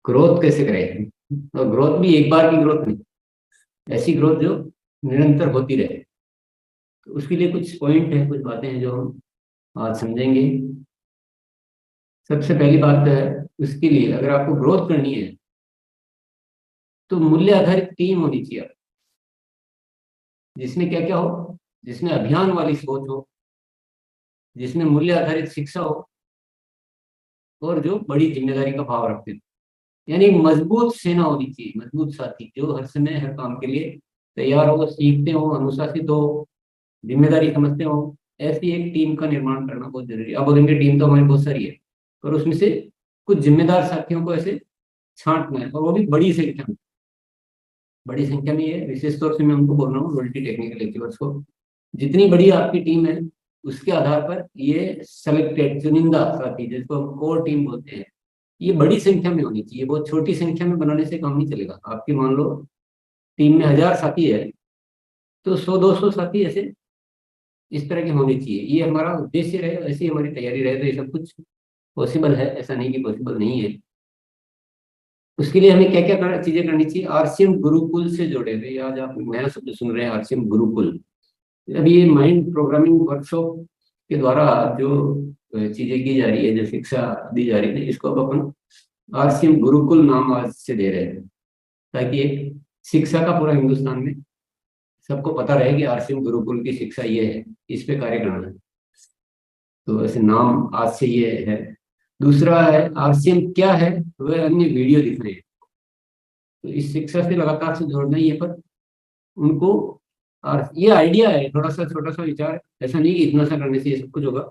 Growth कैसे करें, और ग्रोथ भी एक बार की ग्रोथ नहीं, ऐसी ग्रोथ जो निरंतर होती रहे। तो उसके लिए कुछ पॉइंट है, कुछ बातें हैं जो हम आज समझेंगे। सबसे पहली बात है, उसके लिए अगर आपको ग्रोथ करनी है तो मूल्य आधारित टीम होनी चाहिए, जिसमें क्या क्या हो, जिसमें अभियान वाली सोच हो, जिसमें मूल्य आधारित शिक्षा हो, और जो बड़ी जिम्मेदारी का भाव रखते हो। यानी मजबूत सेना होनी चाहिए, मजबूत साथी जो हर समय हर काम के लिए तैयार हो, सीखते हो, अनुशासित हो, जिम्मेदारी समझते हो। ऐसी एक टीम का निर्माण करना बहुत जरूरी है। अब बोलेंगे टीम तो हमारी बहुत सारी है, पर उसमें से कुछ जिम्मेदार साथियों को ऐसे छांटना है, और वो भी बड़ी संख्या में। बड़ी संख्या में ये विशेष तौर से मैं उनको बोल रहा हूँ, मल्टी टेक्निकल एचिवर्स को। जितनी बड़ी आपकी टीम है, उसके आधार पर ये सेलेक्टेड चुनिंदा साथी, जिसको हम कोर टीम बोलते हैं, ये बड़ी संख्या में होनी चाहिए। बहुत छोटी संख्या में बनाने से काम नहीं चलेगा। आपकी मान लो टीम में 1000 साथी है, तो 100-200 साथी ऐसे इस तरह के होने चाहिए। ये हमारा उद्देश्य रहे, ऐसी हमारी तैयारी रहे, तो ये सब कुछ पॉसिबल है, ऐसा नहीं कि पॉसिबल नहीं है। उसके लिए हमें क्या क्या चीजें करनी चाहिए। आरसीएम गुरुकुल से जुड़े हुए, आज आप नया शब्द सुन रहे हैं, आरसीएम गुरुकुल। अभी ये माइंड प्रोग्रामिंग वर्कशॉप के द्वारा जो चीजें की जा रही है, जो शिक्षा दी जा रही है, इसको अब अपन आरसीएम गुरुकुल नाम आज से दे रहे हैं, ताकि एक शिक्षा का पूरा हिंदुस्तान में सबको पता रहे कि आरसीएम गुरुकुल की शिक्षा ये है, इस पे कार्य करना है। तो ऐसे नाम आज से ये है। दूसरा है आरसीएम क्या है, वह अन्य वीडियो दिख रहे हैं। तो इस शिक्षा से लगातार से जोड़ना ही है, पर उनको, और ये आइडिया है, थोड़ा सा छोटा सा विचार है, ऐसा नहीं कि इतना सा करने से ये सब कुछ होगा।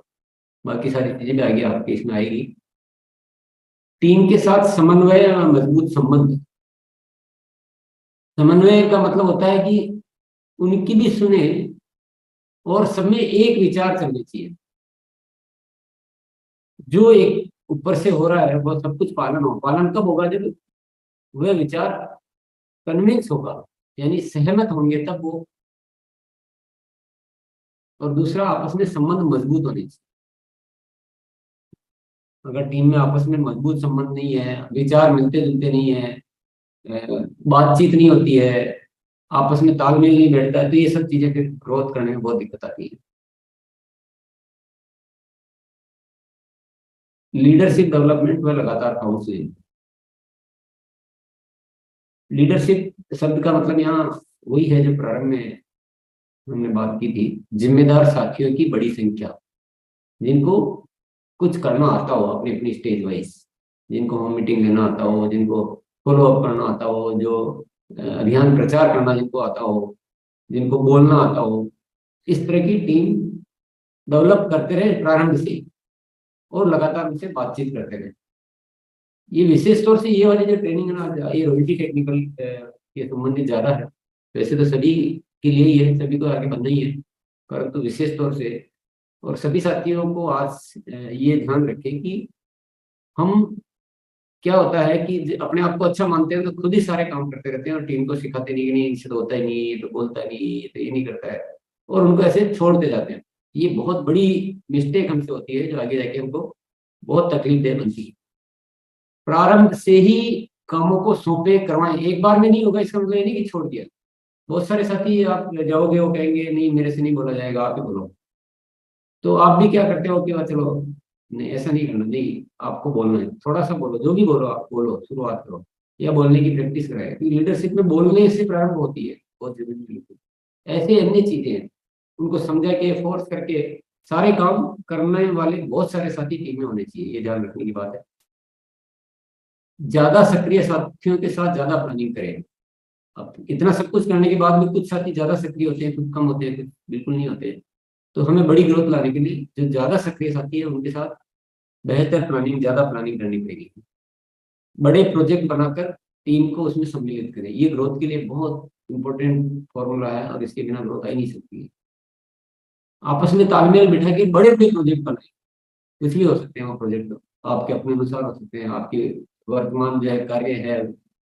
बाकी सारी चीजें भी आगे आपके इसमें आएगी। टीम के साथ समन्वय और मजबूत संबंध। समन्वय का मतलब होता है कि उनकी भी सुने, और सब में एक विचार चलने चाहिए। जो एक ऊपर से हो रहा है वो सब कुछ पालन हो। पालन कब होगा, जब वह विचार कन्विंस होगा, यानी सहमत होंगे तब वो। और दूसरा, आपस में संबंध मजबूत होने चाहिए। अगर टीम में आपस में मजबूत संबंध नहीं है, विचार मिलते जुलते नहीं है, बातचीत नहीं होती है, आपस में तालमेल नहीं बैठता है, तो ये सब चीजें फिर ग्रोथ करने में बहुत दिक्कत आती है। लीडरशिप डेवलपमेंट व लगातार काउंसलिंग। लीडरशिप शब्द का मतलब यहाँ वही है जो प्रारंभ में हमने बात की थी। जिम्मेदार साथियों की बड़ी संख्या, जिनको कुछ करना आता हो अपनी अपनी स्टेज वाइज, जिनको होम मीटिंग लेना आता हो, जिनको फॉलो अप करना आता हो, जो अभियान प्रचार करना जिनको आता हो, जिनको बोलना आता हो, इस तरह की टीम डेवलप करते रहे प्रारंभ से ही, और लगातार उनसे बातचीत करते रहे। ये विशेष तौर से ये वाली जो ट्रेनिंग है ना, ये रोयल्टी टेक्निकल के संबंधित ज्यादा है। वैसे तो सभी के लिए ही है, सभी को आगे बढ़ना ही है, परंतु विशेष तौर से। और सभी साथियों को आज ये ध्यान रखें कि हम, क्या होता है कि अपने आप को अच्छा मानते हैं तो खुद ही सारे काम करते रहते हैं, और टीम को सिखाते नहीं कि नहीं इससे तो होता ही नहीं, ये तो बोलता नहीं, ये तो ये नहीं करता है, और उनको ऐसे छोड़ते जाते हैं। ये बहुत बड़ी मिस्टेक हमसे होती है, जो आगे जाके हमको बहुत तकलीफ दे बनती है। प्रारंभ से ही कामों को सौंपे, करवाएं। एक बार में नहीं होगा, इसका मतलब ये नहीं कि छोड़ दिया। बहुत सारे साथी आप जाओगे, वो कहेंगे नहीं मेरे से नहीं बोला जाएगा, आप ही बोलो। तो आप भी क्या करते हो कि चलो, नहीं ऐसा नहीं करना, नहीं आपको बोलना है, थोड़ा सा बोलो, जो भी बोलो आप बोलो, शुरुआत करो, या बोलने की प्रैक्टिस कराए, क्योंकि लीडरशिप में बोलने से प्रारंभ होती है, बहुत जरूरी बिल्कुल। ऐसे अन्य चीजें हैं, उनको समझा के फोर्स करके सारे काम करने वाले बहुत सारे साथी टीम में होने चाहिए, ये ध्यान रखने की बात है। ज्यादा सक्रिय साथियों के साथ ज्यादा प्लानिंग करें। अब इतना सब कुछ करने के बाद भी कुछ साथी ज्यादा सक्रिय होते हैं, कुछ कम होते हैं, कुछ बिल्कुल नहीं होते हैं। तो हमें बड़ी ग्रोथ लाने के लिए जो ज्यादा सक्रिय साथी है उनके साथ बेहतर प्लानिंग, ज्यादा प्लानिंग करनी पड़ेगी। बड़े प्रोजेक्ट बनाकर टीम को उसमें सम्मिलित करें। ये ग्रोथ के लिए बहुत इंपॉर्टेंट फॉर्मूला है, और इसके बिना ग्रोथ आ ही नहीं सकती है। आपस में तालमेल बिठा के बड़े बड़े प्रोजेक्ट बनाए। कुछ भी हो सकते हैं वो प्रोजेक्ट, आपके अपने अनुसार हो सकते हैं, आपके वर्तमान जो है कार्य है,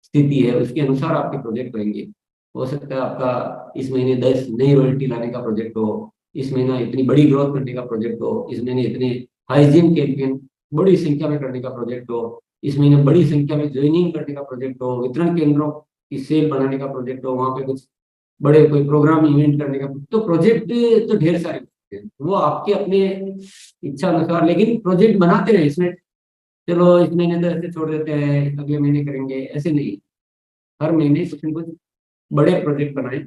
स्थिति है, उसके अनुसार आपके प्रोजेक्ट होंगे। हो सकता है आपका इस महीने 10 नई रॉयल्टी लाने का प्रोजेक्ट हो, इस महीना इतनी बड़ी ग्रोथ करने का प्रोजेक्ट हो, इस महीने इतने हाइजीन कैंपेन बड़ी संख्या में करने का प्रोजेक्ट हो, इस महीने बड़ी संख्या में ज्वाइनिंग करने का प्रोजेक्ट हो, वितरण केंद्रों की सेल बनाने का प्रोजेक्ट हो, वहां पे कुछ बड़े कोई प्रोग्राम इवेंट करने का, तो प्रोजेक्ट तो ढेर सारे होते हैं, वो आपके अपने इच्छा अनुसार, लेकिन प्रोजेक्ट बनाते रहे इसमें। चलो इस महीने तो ऐसे छोड़ देते हैं, अगले महीने करेंगे, ऐसे नहीं। हर महीने कुछ न कुछ बड़े प्रोजेक्ट बनाए,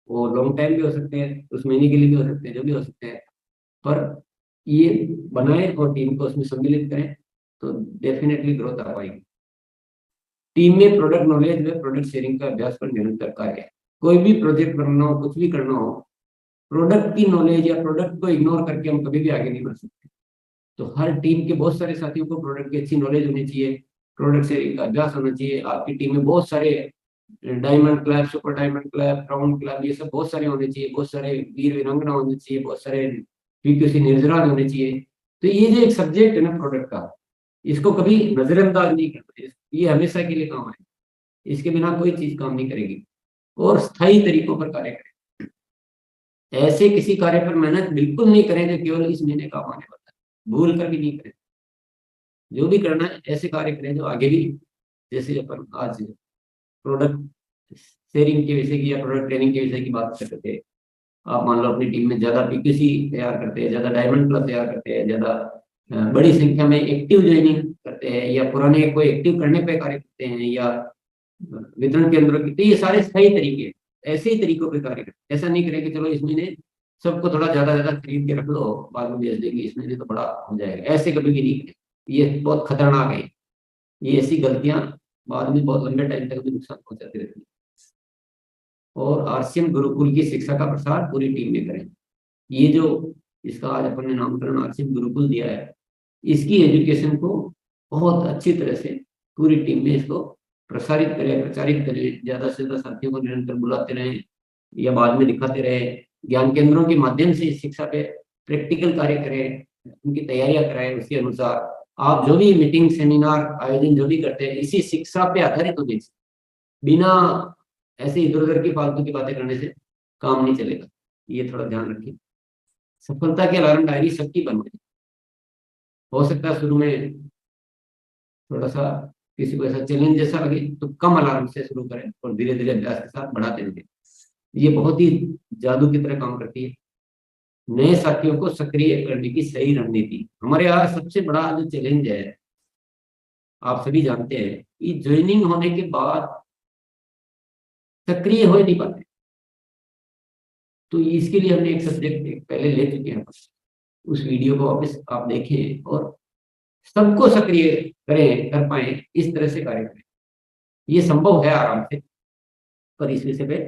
वो लॉन्ग टाइम भी हो सकते हैं, उस महीने के लिए भी हो सकते हैं, जो भी हो सकते हैं, पर ये बनाए और टीम को उसमें सम्मिलित करें, तो डेफिनेटली ग्रोथ आ पाएगी। टीम में प्रोडक्ट नॉलेज व प्रोडक्ट शेयरिंग का अभ्यास पर निरंतर कार्य है। कोई भी प्रोजेक्ट करना हो, कुछ भी करना हो, प्रोडक्ट की नॉलेज या प्रोडक्ट को इग्नोर करके हम कभी भी आगे नहीं बढ़ सकते। तो हर टीम के बहुत सारे साथियों को प्रोडक्ट की अच्छी नॉलेज होनी चाहिए, प्रोडक्ट शेयरिंग का अभ्यास होना चाहिए। आपकी टीम में बहुत सारे diamond club, super diamond club, crown club, ये सब बहुत सारे होने चाहिए, बहुत सारे वीर वीरांगना होने चाहिए, बहुत सारे पीक्यूसी निर्जरा होने चाहिए। तो ये जो एक सब्जेक्ट है ना प्रोडक्ट का, इसको कभी नजरअंदाज नहीं करना चाहिए, ये हमेशा के लिए काम है, इसके बिना कोई चीज काम नहीं करेगी। और स्थायी तरीकों पर कार्य करें, ऐसे किसी कार्य पर मेहनत बिल्कुल नहीं करें जो केवल इस महीने काम आने वाला है, भूल कर भी नहीं करें। जो भी करना है ऐसे कार्य करें जो आगे भी, जैसे अपन आज प्रोडक्ट शेयरिंग के विषय की या प्रोडक्ट ट्रेनिंग के विषय की बात कर रहे थे, आप मान लो अपनी टीम में ज्यादा पीपीसी तैयार करते हैं, ज्यादा डायमंड क्लब तैयार करते हैं, ज्यादा बड़ी संख्या में एक्टिव ज्वाइनिंग करते हैं, या पुराने कोई एक्टिव करने पे कार्य करते हैं, या वितरण केंद्रों की, तो ये सारे सही तरीके हैं। ऐसे ही तरीकों पे कार्य करें, ऐसा नहीं करें कि चलो इस महीने सबको थोड़ा ज्यादा ज्यादा खरीद के रख लो, बाद में बेच देंगे, इस महीने तो बड़ा हो जाएगा, ऐसे कभी भी नहीं करें। ये बहुत खतरनाक है, ये ऐसी गलतियां बाद में बहुत लंबे टाइम तक भी नुकसान पहुंचाती रहती है। और आरसीएम गुरुकुल की शिक्षा का प्रसार पूरी टीम में करें। ये जो इसका आज अपन ने नामकरण आरसीएम गुरुकुल दिया है, इसकी एजुकेशन को बहुत अच्छी तरह से पूरी टीम में इसको प्रसारित करें, प्रचारित करें, ज्यादा से ज्यादा साथियों को निरंतर बुलाते रहें या बाद में दिखाते रहे। ज्ञान केंद्रों के माध्यम से इस शिक्षा पे प्रैक्टिकल कार्य करें, उनकी तैयारियां कराएं, उसके अनुसार आप जो भी मीटिंग सेमिनार आयोजन जो भी करते हैं, इसी शिक्षा पे आधारित होने से, बिना ऐसे इधर उधर की फालतू की बातें करने से काम नहीं चलेगा। ये थोड़ा ध्यान रखिए। सफलता की अलार्म डायरी सबकी बनवाई। हो सकता है शुरू में थोड़ा सा किसी को ऐसा चैलेंज जैसा लगे तो कम अलार्म से शुरू करें और धीरे धीरे अभ्यास के साथ बढ़ाते रहें। ये बहुत ही जादू की तरह काम करती है। नए साथियों को सक्रिय करने की सही रणनीति, हमारे यहाँ सबसे बड़ा जो चैलेंज है, आप सभी जानते हैं कि ज्वाइनिंग होने के बाद सक्रिय हो नहीं पाते। तो इसके लिए हमने एक सब्जेक्ट पहले ले चुके हैं, उस वीडियो को वापस आप देखें और सबको सक्रिय करें, कर पाए इस तरह से कार्य करें। ये संभव है आराम से, पर इस विषय पे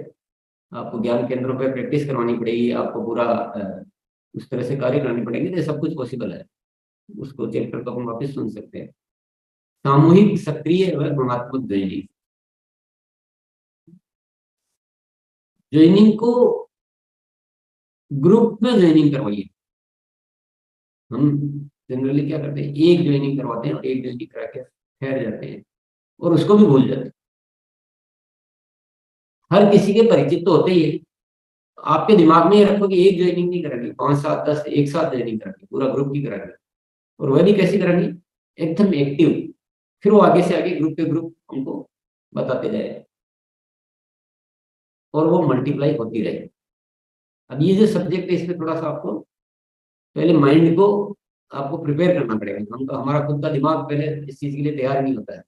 आपको ज्ञान केंद्रों पे प्रैक्टिस करवानी पड़ेगी, आपको पूरा उस तरह से कार्य करने पड़ेंगे, तो सब कुछ पॉसिबल है। उसको चैप्टर को हम वापस सुन सकते हैं। सामूहिक सक्रिय व गुणात्मक ज्वाइनिंग। ज्वाइनिंग को ग्रुप में ज्वाइनिंग करवाइए। हम जनरली क्या करते हैं, एक ज्वाइनिंग करवाते हैं और एक ज्वाइनिंग करा के ठहर जाते हैं और उसको भी भूल जाते हैं। हर किसी के परिचित तो होते ही है, आपके दिमाग में ये रखो कि एक ज्वाइनिंग नहीं करेंगे, 5 7 10 एक साथ ज्वाइनिंग करेंगे, पूरा ग्रुप की करेंगे, और वह भी कैसी करेंगे, एकदम एक्टिव। फिर वो आगे से आगे ग्रुप के ग्रुप हमको बताते जाए और वो मल्टीप्लाई होती रहे। अब ये जो सब्जेक्ट है, इसमें थोड़ा सा आपको पहले माइंड को आपको प्रिपेयर करना पड़ेगा। हम तो, हमारा खुद का दिमाग पहले इस चीज के लिए तैयार नहीं होता है।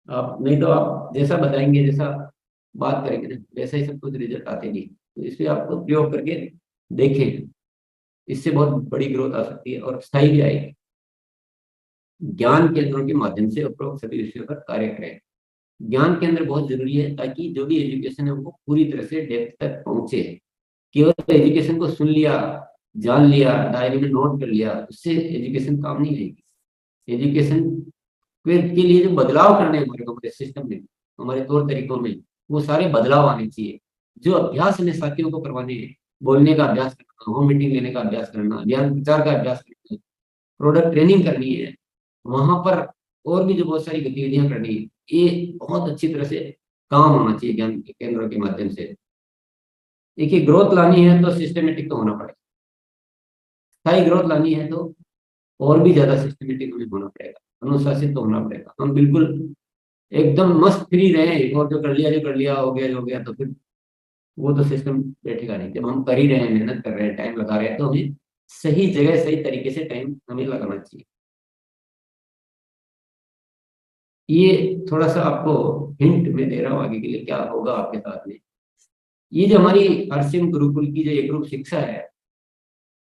आप नहीं तो आप जैसा बताएंगे, जैसा बात करेंगे ना, वैसा ही सब कुछ रिजल्ट आते नहीं। तो इसलिए आपको प्रयोग करके देखें, इससे बहुत बड़ी ग्रोथ आ सकती है और स्थायी भी आएगी। ज्ञान केंद्रों के माध्यम से उपरोक्त सभी विषयों पर कार्य करें। ज्ञान केंद्र बहुत जरूरी है, ताकि जो भी एजुकेशन है वो पूरी तरह से डेप्थ तक पहुंचे। केवल एजुकेशन को सुन लिया, जान लिया, डायरी में नोट कर लिया, उससे एजुकेशन काम नहीं आएगी। एजुकेशन के लिए जो बदलाव करने हैं हमारे सिस्टम में, हमारे तौर तरीकों में, वो सारे बदलाव आने चाहिए। जो अभ्यास हमें साथियों को करवाने हैं, बोलने का अभ्यास करना, होम मीटिंग लेने का अभ्यास करना, ज्ञान प्रचार का अभ्यास करना, प्रोडक्ट ट्रेनिंग करनी है, वहां पर और भी जो बहुत सारी गतिविधियां करनी है, ये बहुत अच्छी तरह से काम होना चाहिए ज्ञान केंद्रों के माध्यम से। देखिए, ग्रोथ लानी है तो सिस्टमेटिक तो होना पड़ेगा। स्थायी ग्रोथ लानी है तो और भी ज्यादा सिस्टमेटिक हमें होना पड़ेगा। अनुशासित तो होना पड़ेगा। हम बिल्कुल एकदम मस्त फ्री रहे और जो कर लिया हो गया, तो फिर वो तो सिस्टम बैठेगा नहीं। जब हम कर ही रहे हैं, मेहनत कर रहे हैं, टाइम लगा रहे हैं, तो हमें सही जगह सही तरीके से टाइम हमें लगाना चाहिए। ये थोड़ा सा आपको हिंट में दे रहा हूँ आगे के लिए क्या होगा आपके साथ में। ये जो हमारी हरसिंह गुरुकुल की जो एक ग्रुप शिक्षा है,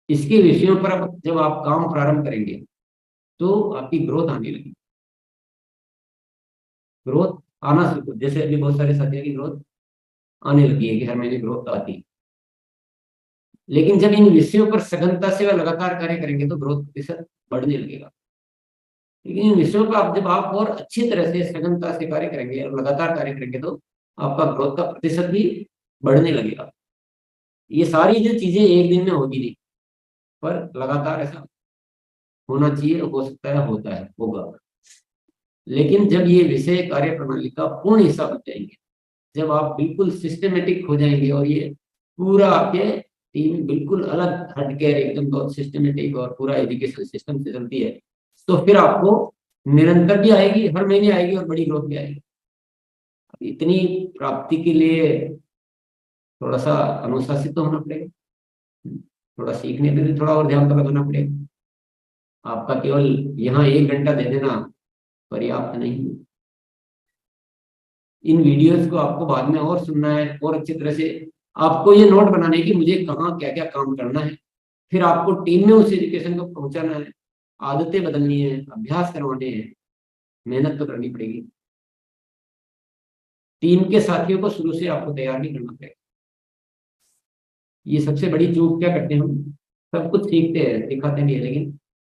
इसके विषयों पर अब जब आप काम प्रारंभ करेंगे तो आपकी ग्रोथ आने लगी। ग्रोथ आना शुरू, जैसे अभी बहुत सारे साथियों की ग्रोथ आने लगी है कि हर महीने ग्रोथ आती है। लेकिन जब इन विषयों पर सघनता से व लगातार कार्य करेंगे तो ग्रोथ प्रतिशत बढ़ने लगेगा। लेकिन इन विषयों पर आप जब आप और अच्छी तरह से सघनता से कार्य करेंगे और लगातार कार्य करेंगे तो आपका ग्रोथ का प्रतिशत भी बढ़ने लगेगा। ये सारी जो चीजें एक दिन में होगी नहीं, पर लगातार ऐसा होना चाहिए, हो सकता है, होता है, होगा। लेकिन जब ये विषय कार्य प्रणाली का पूर्ण हिस्सा बन जाएंगे, जब आप बिल्कुल सिस्टमेटिक हो जाएंगे और ये पूरा आपके टीम बिल्कुल अलग हटकर एकदम बहुत सिस्टमेटिक और पूरा एजुकेशन सिस्टम से चलती है, तो फिर आपको निरंतर भी आएगी, हर महीने आएगी और बड़ी ग्रोथ भी आएगी। इतनी प्राप्ति के लिए थोड़ा सा अनुशासित तो होना पड़ेगा, थोड़ा सीखने पे भी थोड़ा और ध्यान तो लगाना पड़ेगा। आपका केवल यहाँ 1 घंटा दे देना पर्याप्त नहीं है। इन वीडियोस को आपको बाद में और सुनना है और अच्छी तरह से आपको ये नोट बनाने की मुझे कहाँ क्या क्या काम करना है। फिर आपको टीम में उस एजुकेशन को पहुंचाना है, आदतें बदलनी है, अभ्यास करवाने हैं, मेहनत तो करनी पड़ेगी। टीम के साथियों को शुरू से आपको तैयार नहीं करना पड़ेगा। ये सबसे बड़ी चूक क्या करते हैं हम, सब कुछ सीखते हैं, सिखाते नहीं है, लेकिन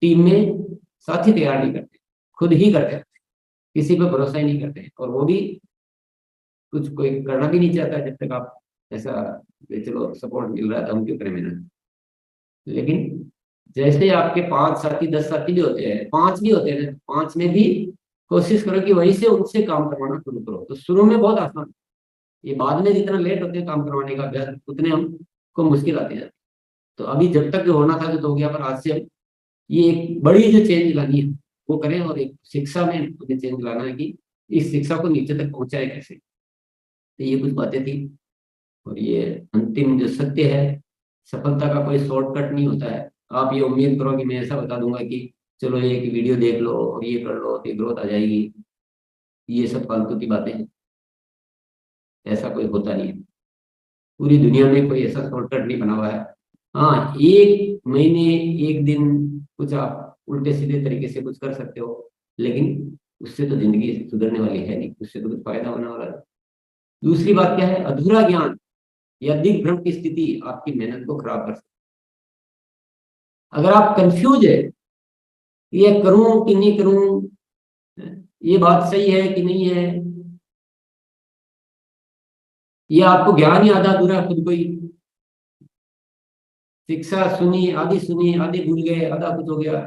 टीम में साथी तैयार नहीं करते, खुद ही करते हैं, किसी पर भरोसा ही नहीं करते, और वो भी कुछ कोई करना भी नहीं चाहता जब तक आप ऐसा चलो सपोर्ट मिल रहा है तो हम क्यों करें मेहनत। लेकिन जैसे आपके 5 साथी 10 साथी भी होते हैं, 5 भी होते हैं, 5 में भी कोशिश करो कि वहीं से उनसे काम करवाना शुरू करो। तो शुरू में बहुत आसान, ये बाद में जितना लेट होते हैं काम करवाने का अभ्यास, उतने हमको मुश्किल आती जाती है। तो अभी जब तक जो होना था तो हो गया, पर आज से हम ये एक बड़ी जो चेंज लानी है वो करें, और एक शिक्षा में मुझे चेंज लाना है कि इस शिक्षा को नीचे तक पहुंचाए कैसे। तो ये कुछ बातें थी, और ये अंतिम जो सत्य है, सफलता का कोई शॉर्टकट नहीं होता है। आप ये उम्मीद करो कि मैं ऐसा बता दूंगा कि चलो ये एक वीडियो देख लो और ये कर लो तो ग्रोथ आ जाएगी, ये सब फालतू की बातें हैं। ऐसा कोई होता नहीं है, पूरी दुनिया में कोई ऐसा शॉर्टकट नहीं बना हुआ है। हाँ, 1 महीने 1 दिन कुछ आप उल्टे सीधे तरीके से कुछ कर सकते हो, लेकिन उससे तो जिंदगी सुधरने वाली है नहीं, उससे तो कुछ फायदा होने वाला है। दूसरी बात क्या है, अधूरा ज्ञान या दिग्भ्रम की स्थिति आपकी मेहनत को खराब कर सकती है। अगर आप कंफ्यूज है ये करूं कि नहीं करूं, ये बात सही है कि नहीं है, ये आपको ज्ञान ही आधा अधूरा खुद को ही, शिक्षा सुनी, आधी भूल गए, आधा कुछ हो गया,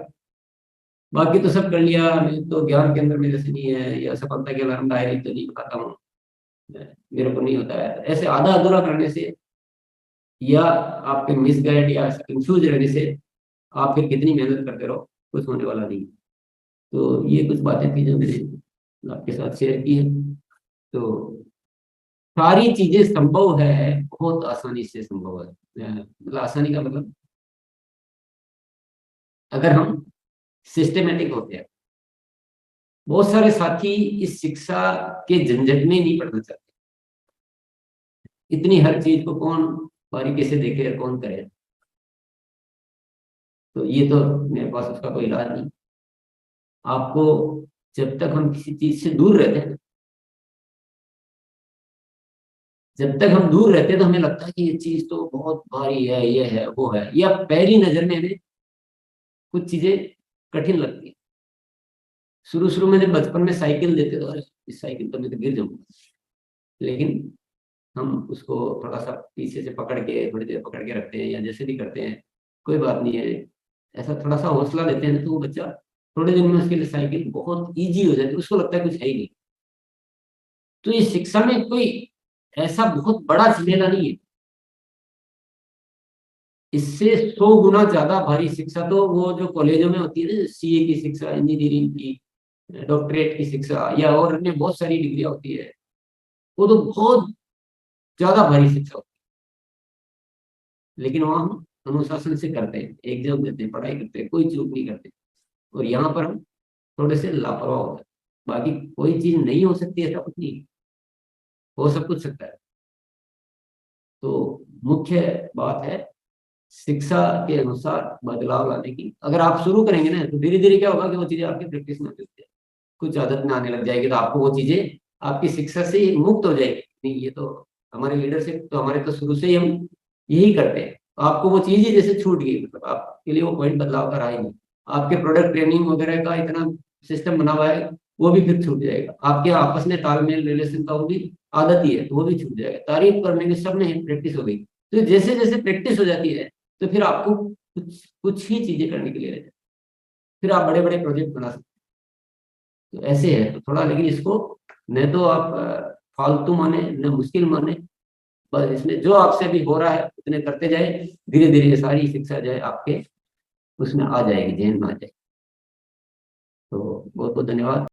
बाकी तो सब कर लिया, मैं तो ज्ञान के अंदर मेरे से नहीं है, या सफलता के अलार्म डायरी तो नहीं बताता हूँ, मेरे को नहीं होता है, ऐसे आधा अधूरा करने से या आपके मिसगाइड या कंफ्यूज रहने से आप फिर कितनी मेहनत करते रहो, कुछ होने वाला नहीं। तो ये कुछ बातें थी जो मैंने आपके साथ शेयर की है। तो सारी चीजें संभव है, बहुत आसानी से संभव है। मतलब आसानी का मतलब अगर हम सिस्टमेटिक होते हैं। बहुत सारे साथी इस शिक्षा के झंझट में नहीं पड़ना चाहते, इतनी हर चीज को कौन बारीकी से देखे और कौन करे। तो ये तो मेरे पास उसका कोई इलाज नहीं। आपको जब तक हम किसी चीज से दूर रहते हैं, जब तक हम दूर रहते हैं तो हमें लगता है कि ये चीज तो बहुत भारी है, ये है वो है, या पहली नजर में हमें कुछ चीजें कठिन लगती है। शुरू शुरू में जब बचपन में साइकिल देते तो अरे इस साइकिल तो मैं तो गिर जाऊंगा, लेकिन हम उसको थोड़ा सा पीछे से पकड़ के थोड़ी देर पकड़ के रखते हैं या जैसे भी करते हैं, कोई बात नहीं है, ऐसा थोड़ा सा हौसला देते हैं तो वो बच्चा थोड़े दिन में उसके लिए साइकिल बहुत इजी हो जाती है, उसको लगता है कुछ है ही नहीं। तो ये शिक्षा में कोई ऐसा बहुत बड़ा झमेला नहीं है, इससे 100 गुना ज्यादा भारी शिक्षा तो वो जो कॉलेजों में होती है ना, सीए की शिक्षा, इंजीनियरिंग की, डॉक्टरेट की शिक्षा या और अन्य बहुत सारी डिग्रियां होती है, वो तो बहुत ज्यादा भारी शिक्षा होती है, लेकिन वहाँ हम अनुशासन से करते हैं, एग्जाम देते हैं, पढ़ाई करते हैं, कोई चूक नहीं करते। और यहाँ पर हम थोड़े से लापरवाह होते हैं। बाकी कोई चीज नहीं हो सकती ऐसा कुछ नहीं, हो सब कुछ सकता है। तो मुख्य बात है शिक्षा के अनुसार बदलाव लाने की। अगर आप शुरू करेंगे ना तो धीरे धीरे क्या होगा कि वो चीजें आपकी प्रैक्टिस में होती है, कुछ आदत में आने लग जाएगी, तो आपको वो चीजें आपकी शिक्षा से ही मुक्त हो जाएगी। नहीं, ये तो हमारे लीडरशिप तो हमारे तो शुरू से ही हम यही करते हैं, तो आपको वो चीज ही जैसे छूट गई, मतलब आपके लिए वो पॉइंट बदलाव का रहा ही नहीं। आपके प्रोडक्ट ट्रेनिंग वगैरह का इतना सिस्टम बना हुआ है, वो भी फिर छूट जाएगा। आपके आपस में तालमेल रिलेशन का वो भी आदत ही है, तो वो भी छूट जाएगा। तारीफ करने की सब में प्रैक्टिस हो गई, तो जैसे जैसे प्रैक्टिस हो जाती है तो फिर आपको कुछ कुछ ही चीजें करने के लिए रह जाए, फिर आप बड़े बड़े प्रोजेक्ट बना सकते हैं। तो ऐसे है तो थोड़ा, लेकिन इसको न तो आप फालतू माने न मुश्किल माने, बस इसमें जो आपसे भी हो रहा है उतने करते जाए, धीरे धीरे ये सारी शिक्षा जो है आपके उसमें आ जाएगी, जहन में आ जाएगी। तो बहुत बहुत धन्यवाद।